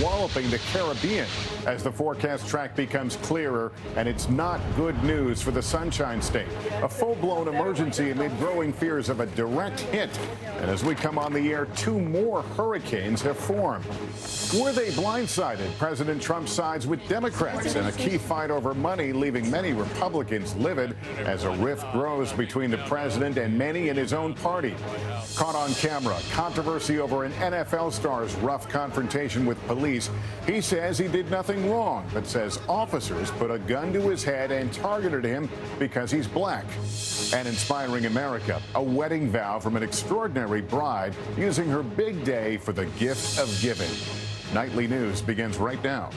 walloping the Caribbean as the forecast track becomes clearer, and it's not good news for the Sunshine State. A full-blown emergency amid growing fears of a direct hit. And as we come on the air, 2 more hurricanes have formed. Were they blindsided? President Trump sides with Democrats in a key fight over money, leaving many Republicans livid as a rift grows between the president and many in his own party. Caught on camera, controversy over an NFL star's rough confrontation with police. He says he did nothing wrong, but says officers put a gun to his head and targeted him because he's black. And inspiring America, a wedding vow from an extraordinary bride using her big day for the gift of giving. Nightly News begins right now.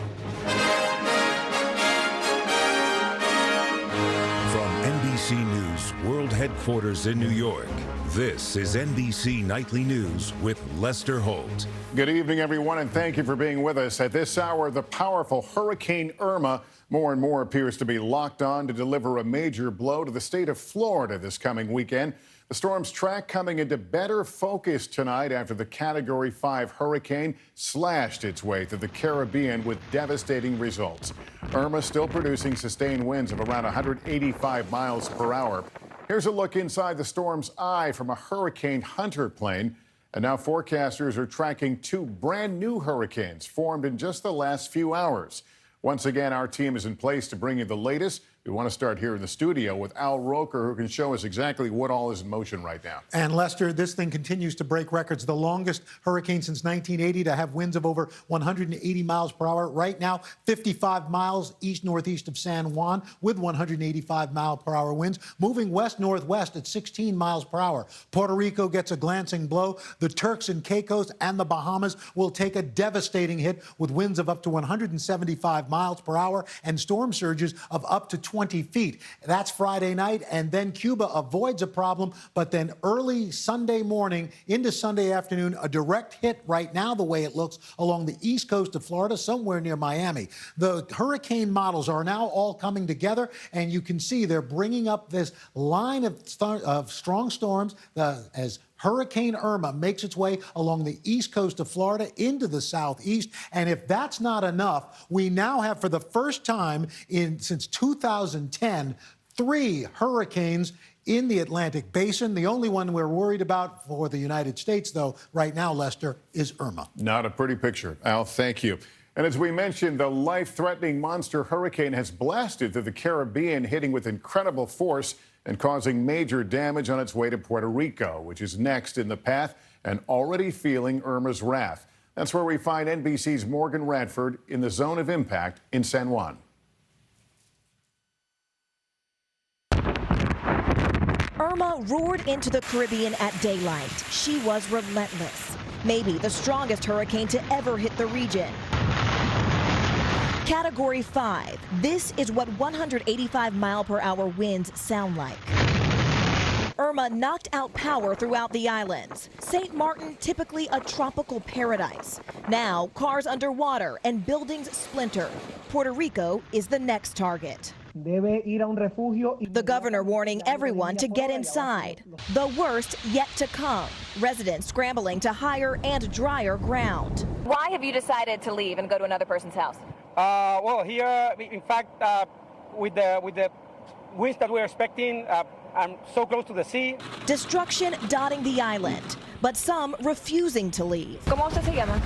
From NBC News World Headquarters in New York, this is NBC Nightly News with Lester Holt. Good evening, everyone, and thank you for being with us. At this hour, the powerful Hurricane Irma more and more appears to be locked on to deliver a major blow to the state of Florida this coming weekend. The storm's track coming into better focus tonight after the Category 5 hurricane slashed its way through the Caribbean with devastating results. Irma still producing sustained winds of around 185 miles per hour. Here's a look inside the storm's eye from a Hurricane Hunter plane. And now forecasters are tracking 2 brand new hurricanes formed in just the last few hours. Once again, our team is in place to bring you the latest. We want to start here in the studio with Al Roker, who can show us exactly what all is in motion right now. And Lester, this thing continues to break records. The longest hurricane since 1980 to have winds of over 180 miles per hour. Right now, 55 miles east-northeast of San Juan with 185 mile per hour winds, moving west-northwest at 16 miles per hour. Puerto Rico gets a glancing blow. The Turks and Caicos and the Bahamas will take a devastating hit with winds of up to 175 miles per hour and storm surges of up to 20 feet. That's Friday night, and then Cuba avoids a problem, but then early Sunday morning into Sunday afternoon, a direct hit right now, the way it looks, along the east coast of Florida, somewhere near Miami. The hurricane models are now all coming together, and you can see they're bringing up this line of strong storms as Hurricane Irma makes its way along the east coast of Florida into the southeast. And if that's not enough, we now have, for the first time since 2010, 3 hurricanes in the Atlantic Basin. The only one we're worried about for the United States, though, right now, Lester, is Irma. Not a pretty picture. Al, thank you. And as we mentioned, the life-threatening monster hurricane has blasted through the Caribbean, hitting with incredible force and causing major damage on its way to Puerto Rico, which is next in the path and already feeling Irma's wrath. That's where we find NBC's Morgan Radford in the zone of impact in San Juan. Irma roared into the Caribbean at daylight. She was relentless, maybe the strongest hurricane to ever hit the region. Category 5. This is what 185 mile per hour winds sound like. Irma knocked out power throughout the islands. St. Martin, typically a tropical paradise. Now, cars underwater and buildings splinter. Puerto Rico is the next target. The governor warning everyone to get inside. The worst yet to come. Residents scrambling to higher and drier ground. Why have you decided to leave and go to another person's house? Well, here, in fact, with the winds that we're expecting, I'm so close to the sea. Destruction dotting the island, but some refusing to leave. ¿Cómo usted se llama?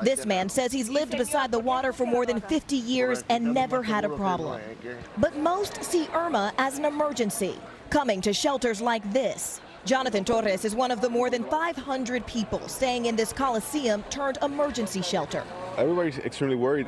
This man says he's lived beside the water for more than 50 years and never had a problem. But most see Irma as an emergency, coming to shelters like this. Jonathan Torres is one of the more than 500 people staying in this Coliseum turned emergency shelter. Everybody's extremely worried.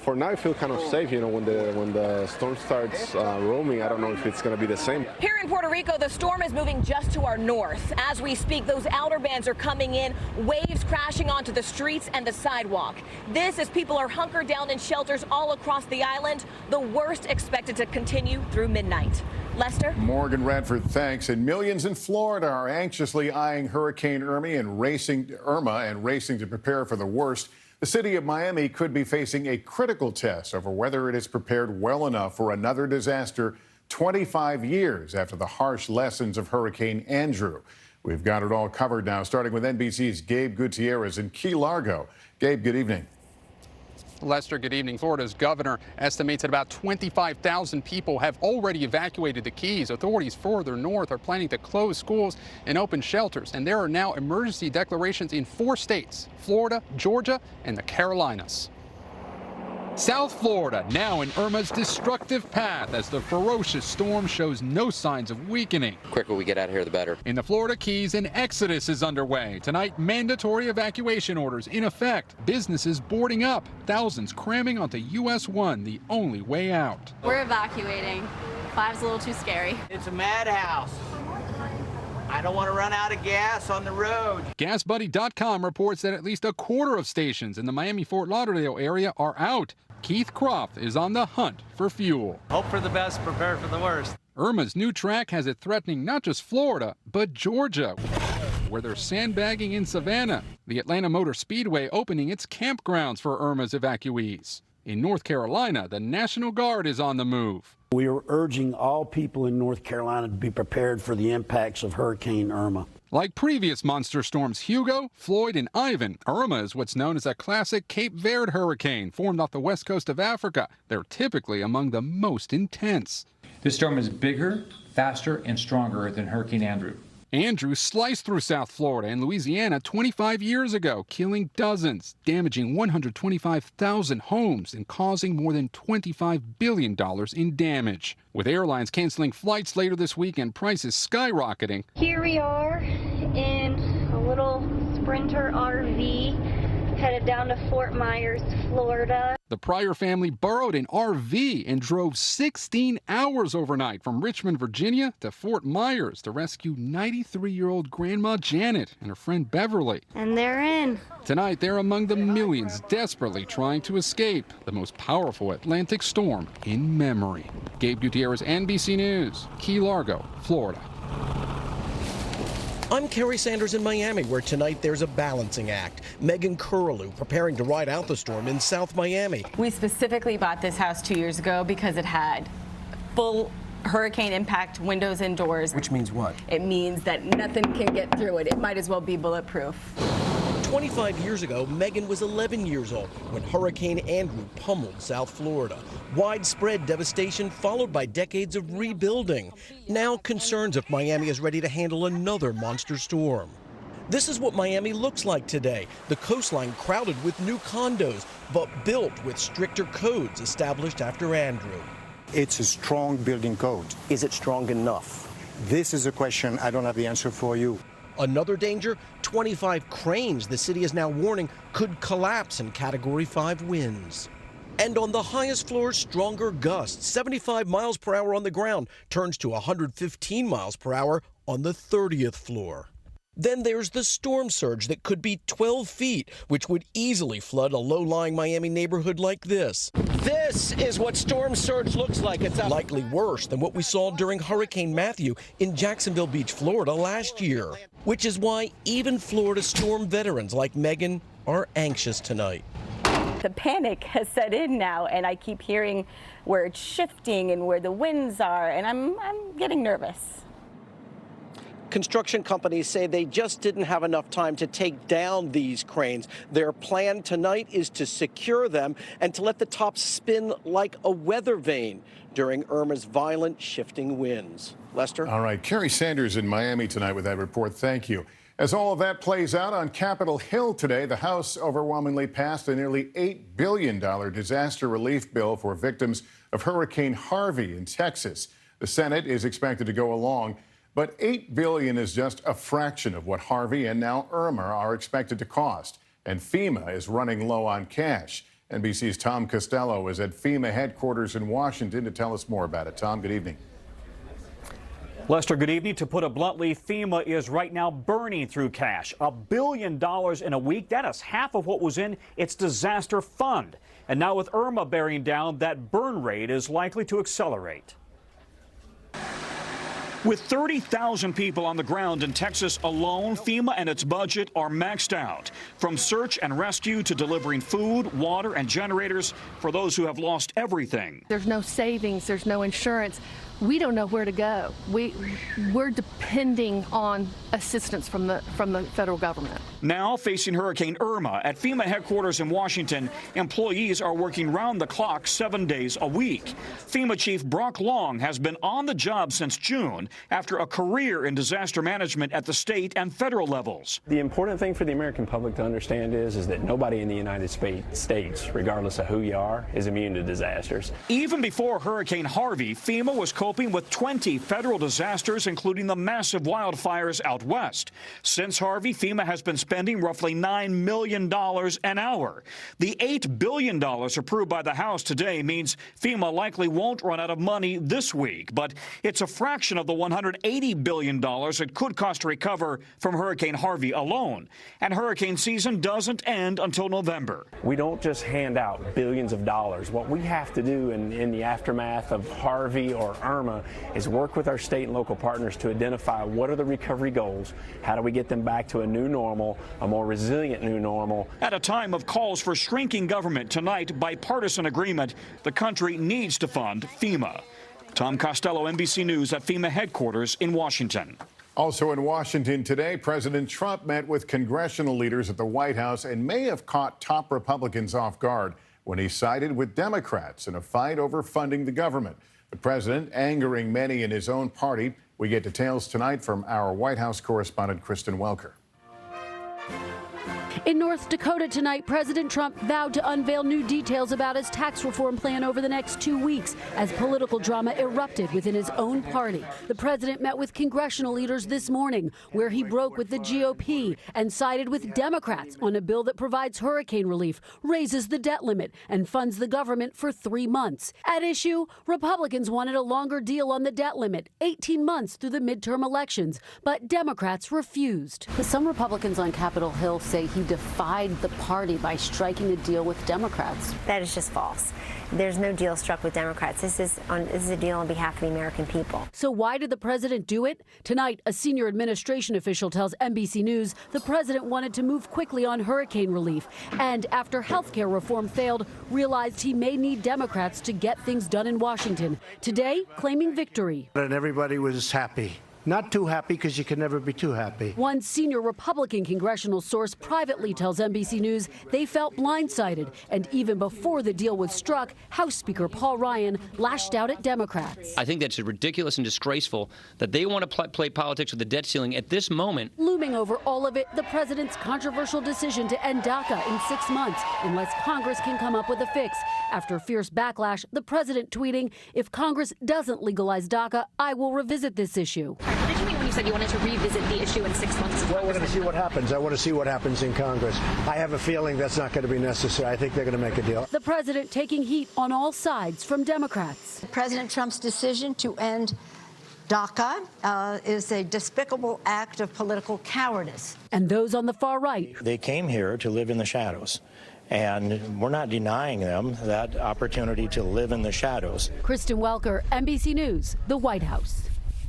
For now, I feel kind of safe. You know, when the storm starts roaming, I don't know if it's going to be the same. Here in Puerto Rico, the storm is moving just to our north. As we speak, those outer bands are coming in, waves crashing onto the streets and the sidewalk. This as people are hunkered down in shelters all across the island. The worst expected to continue through midnight. Lester? Morgan Radford, thanks. And millions in Florida are anxiously eyeing Hurricane Irma and racing to prepare for the worst. The city of Miami could be facing a critical test over whether it is prepared well enough for another disaster 25 years after the harsh lessons of Hurricane Andrew. We've got it all covered now, starting with NBC's Gabe Gutierrez in Key Largo. Gabe, good evening. Lester, good evening. Florida's governor estimates that about 25,000 people have already evacuated the Keys. Authorities further north are planning to close schools and open shelters. And there are now emergency declarations in 4 states, Florida, Georgia, and the Carolinas. South Florida now in Irma's destructive path as the ferocious storm shows no signs of weakening. The quicker we get out of here, the better. In the Florida Keys, an exodus is underway. Tonight, mandatory evacuation orders in effect. Businesses boarding up. Thousands cramming onto US 1, the only way out. We're evacuating. 5's a little too scary. It's a madhouse. I don't want to run out of gas on the road. GasBuddy.com reports that at least a quarter of stations in the Miami-Fort Lauderdale area are out. Keith Croft is on the hunt for fuel. Hope for the best, prepare for the worst. Irma's new track has it threatening not just Florida, but Georgia, where they're sandbagging in Savannah. The Atlanta Motor Speedway opening its campgrounds for Irma's evacuees. In North Carolina, the National Guard is on the move. We are urging all people in North Carolina to be prepared for the impacts of Hurricane Irma. Like previous monster storms Hugo, Floyd, and Ivan, Irma is what's known as a classic Cape Verde hurricane formed off the west coast of Africa. They're typically among the most intense. This storm is bigger, faster, and stronger than Hurricane Andrew. Andrew sliced through South Florida and Louisiana 25 years ago, killing dozens, damaging 125,000 homes, and causing more than $25 billion in damage. With airlines canceling flights later this week and prices skyrocketing. Here we are in a little Sprinter RV headed down to Fort Myers, Florida. The Pryor family borrowed an RV and drove 16 hours overnight from Richmond, Virginia to Fort Myers to rescue 93-year-old Grandma Janet and her friend Beverly. And they're in. Tonight, they're among the millions desperately trying to escape the most powerful Atlantic storm in memory. Gabe Gutierrez, NBC News, Key Largo, Florida. I'm Kerry Sanders in Miami, where tonight there's a balancing act. Megan Curlew preparing to ride out the storm in South Miami. We specifically bought this house 2 years ago because it had full hurricane impact windows and doors. Which means what? It means that nothing can get through it. It might as well be bulletproof. 25 years ago, Megan was 11 years old when Hurricane Andrew pummeled South Florida. Widespread devastation followed by decades of rebuilding. Now concerns if Miami is ready to handle another monster storm. This is what Miami looks like today. The coastline crowded with new condos, but built with stricter codes established after Andrew. It's a strong building code. Is it strong enough? This is a question I don't have the answer for you. Another danger, 25 cranes the city is now warning could collapse in Category 5 winds. And on the highest floors, stronger gusts, 75 miles per hour on the ground, turns to 115 miles per hour on the 30th floor. Then there's the storm surge that could be 12 feet, which would easily flood a low-lying Miami neighborhood like this. This is what storm surge looks like. It's likely worse than what we saw during Hurricane Matthew in Jacksonville Beach, Florida last year, which is why even Florida storm veterans like Megan are anxious tonight. The panic has set in now, and I keep hearing where it's shifting and where the winds are, and I'm getting nervous. Construction companies say they just didn't have enough time to take down these cranes. Their plan tonight is to secure them and to let the tops spin like a weather vane during Irma's violent shifting winds. Lester? All right, Kerry Sanders in Miami tonight with that report. Thank you. As all of that plays out on Capitol Hill today, the House overwhelmingly passed a nearly $8 billion disaster relief bill for victims of Hurricane Harvey in Texas. The Senate is expected to go along, but $8 billion is just a fraction of what Harvey and now Irma are expected to cost. And FEMA is running low on cash. NBC's Tom Costello is at FEMA headquarters in Washington to tell us more about it. Tom, good evening. Lester, good evening. To put it bluntly, FEMA is right now burning through cash. $1 billion in a week. That is half of what was in its disaster fund. And now with Irma bearing down, that burn rate is likely to accelerate. With 30,000 people on the ground in Texas alone, FEMA and its budget are maxed out. From search and rescue to delivering food, water, and generators for those who have lost everything. There's no savings, there's no insurance. we don't know where to go. We're depending on assistance from the federal government. Now facing Hurricane Irma at FEMA headquarters in Washington, employees are working round the clock 7 days a week. FEMA Chief Brock Long has been on the job since June after a career in disaster management at the state and federal levels. The important thing for the American public to understand is that nobody in the United States, regardless of who you are, is immune to disasters. Even before Hurricane Harvey, FEMA was coping with 20 federal disasters, including the massive wildfires out west. Since Harvey, FEMA has been spending roughly $9 million an hour. The $8 billion approved by the House today means FEMA likely won't run out of money this week, but it's a fraction of the $180 billion it could cost to recover from Hurricane Harvey alone. And hurricane season doesn't end until November. We don't just hand out billions of dollars. What we have to do in the aftermath of Harvey or Irma is work with our state and local partners to identify what are the recovery goals, how do we get them back to a new normal, a more resilient new normal. At a time of calls for shrinking government tonight, bipartisan agreement, the country needs to fund FEMA. Tom Costello, NBC News at FEMA headquarters in Washington. Also in Washington today, President Trump met with congressional leaders at the White House and may have caught top Republicans off guard when he sided with Democrats in a fight over funding the government. The president angering many in his own party. We get details tonight from our White House correspondent, Kristen Welker. In North Dakota tonight, President Trump vowed to unveil new details about his tax reform plan over the next 2 weeks as political drama erupted within his own party. The president met with congressional leaders this morning, where he broke with the GOP and sided with Democrats on a bill that provides hurricane relief, raises the debt limit, and funds the government for 3 months. At issue, Republicans wanted a longer deal on the debt limit, 18 months through the midterm elections, but Democrats refused. Some Republicans on Capitol Hill say he defied the party by striking a deal with Democrats. That is just false. There's no deal struck with Democrats. This is a deal on behalf of the American people. So why did the president do it? Tonight, a senior administration official tells NBC News the president wanted to move quickly on hurricane relief, and after health care reform failed, realized he may need Democrats to get things done in Washington. Today, claiming victory. And everybody was happy. Not too happy, because you can never be too happy. One senior Republican congressional source privately tells NBC News they felt blindsided. And even before the deal was struck, House Speaker Paul Ryan lashed out at Democrats. I think that's ridiculous and disgraceful that they want to play politics with the debt ceiling at this moment. Looming over all of it, the president's controversial decision to end DACA in 6 months unless Congress can come up with a fix. After fierce backlash, the president tweeting, "If Congress doesn't legalize DACA, I will revisit this issue." What did you mean when you said you wanted to revisit the issue in 6 months? Well, we're going to see what happens. I want to see what happens in Congress. I have a feeling that's not going to be necessary. I think they're going to make a deal. The president taking heat on all sides from Democrats. President Trump's decision to end DACA is a despicable act of political cowardice. And those on the far right. They came here to live in the shadows. And we're not denying them that opportunity to live in the shadows. Kristen Welker, NBC News, the White House.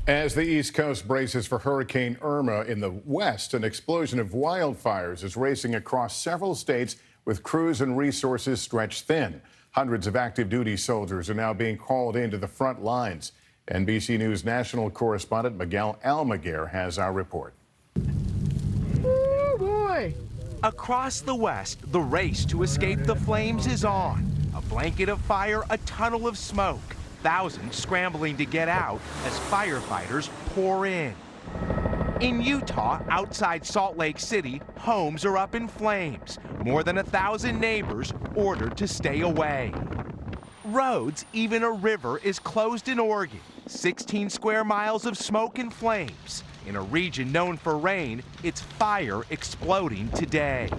As the East Coast braces for Hurricane Irma in the west, an explosion of wildfires is racing across several states with crews and resources stretched thin. Hundreds of active duty soldiers are now being called into the front lines. NBC News national correspondent Miguel Almaguer has our report. Oh, boy. Across the west, the race to escape the flames is on. A blanket of fire, a tunnel of smoke. Thousands scrambling to get out as firefighters pour in. In Utah, outside Salt Lake City, homes are up in flames. More than 1,000 neighbors ordered to stay away. Roads, even a river, is closed in Oregon. 16 square miles of smoke and flames. In a region known for rain, it's fire exploding today.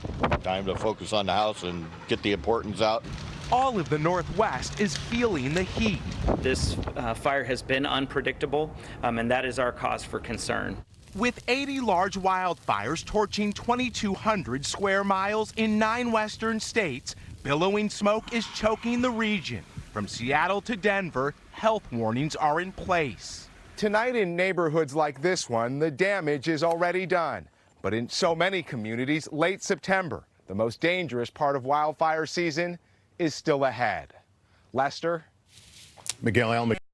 Time to focus on the house and get the importance out. All of the Northwest is feeling the heat. This fire has been unpredictable, and that is our cause for concern. With 80 large wildfires torching 2,200 square miles in 9 western states, billowing smoke is choking the region. From Seattle to Denver, health warnings are in place. Tonight in neighborhoods like this one, the damage is already done. But in so many communities, late September, the most dangerous part of wildfire season, is still ahead. Lester? Miguel Almaguer.